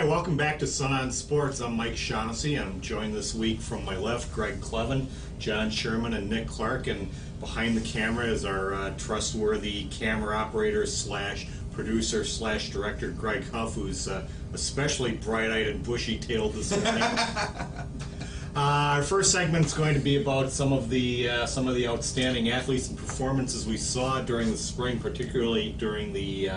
Hi, welcome back to Sun on Sports. I'm Mike Shaughnessy. I'm joined this week from my left, Greg Clevin, John Sherman, and Nick Clark. And behind the camera is our trustworthy camera operator slash producer slash director, Greg Huff, who's especially bright-eyed and bushy-tailed this morning. Our first segment is going to be about some of the outstanding athletes and performances we saw during the spring, particularly during the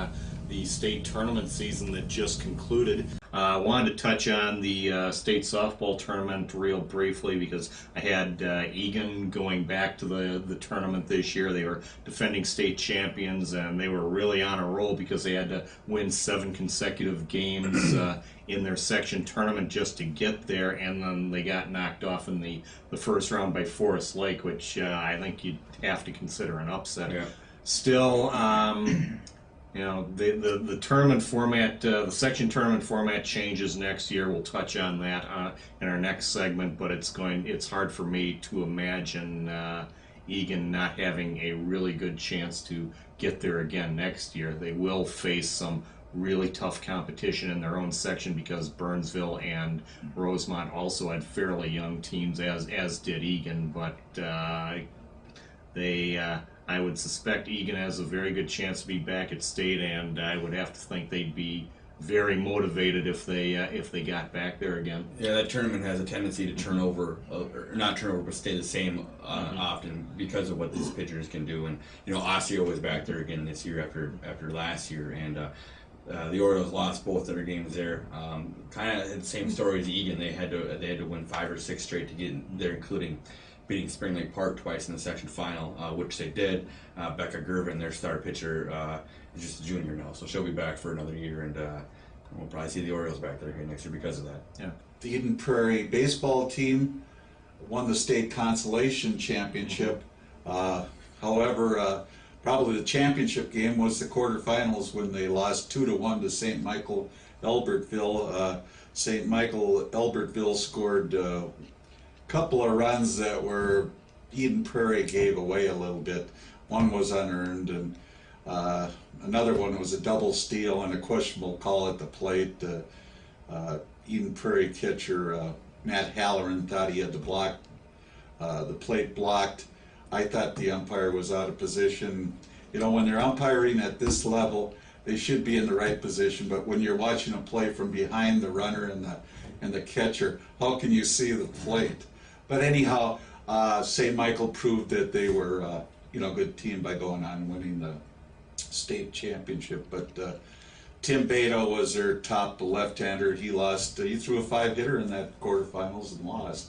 state tournament season that just concluded. I wanted to touch on the state softball tournament real briefly because I had Egan going back to the tournament this year. They were defending state champions, and they were really on a roll because they had to win 7 consecutive games in their section tournament just to get there, and then they got knocked off in the first round by Forest Lake, which I think you'd have to consider an upset. Yeah. Still, you know, the tournament format, the section tournament format changes next year. We'll touch on that in our next segment, but it's hard for me to imagine Egan not having a really good chance to get there again next year. They will face some really tough competition in their own section because Burnsville and Rosemont also had fairly young teams, as did Egan, but I would suspect Egan has a very good chance to be back at state, and I would have to think they'd be very motivated if they got back there again. Yeah, that tournament has a tendency to turn over, or not turn over, but stay the same often because of what these pitchers can do. And you know, Osseo was back there again this year after last year, and the Orioles lost both of their games there. Kind of the same story as Egan. They had to win 5 or 6 straight to get there, including beating Spring Lake Park twice in the section final, which they did. Becca Gervin, their star pitcher, is just a junior now, so she'll be back for another year, and we'll probably see the Orioles back there again next year because of that. Yeah. The Eden Prairie baseball team won the state consolation championship. However, probably the championship game was the quarterfinals when they lost 2-1 to St. Michael Albertville. St. Michael Albertville scored couple of runs that were Eden Prairie gave away a little bit. One was unearned, and another one was a double steal and a questionable call at the plate. Eden Prairie catcher Matt Halloran thought he had the plate blocked. I thought the umpire was out of position. You know, when they're umpiring at this level, they should be in the right position, but when you're watching a play from behind the runner and the catcher, how can you see the plate? But anyhow, St. Michael proved that they were a good team by going on and winning the state championship. But Tim Beto was their top left-hander. He lost. He threw a 5-hitter in that quarterfinals and lost.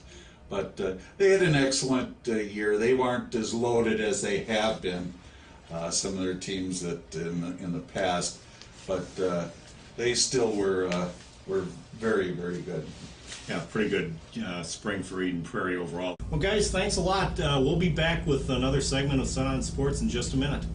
But they had an excellent year. They weren't as loaded as they have been, some of their teams that in the past. But they still were very, very good. Yeah, pretty good spring for Eden Prairie overall. Well, guys, thanks a lot. We'll be back with another segment of Sun on Sports in just a minute.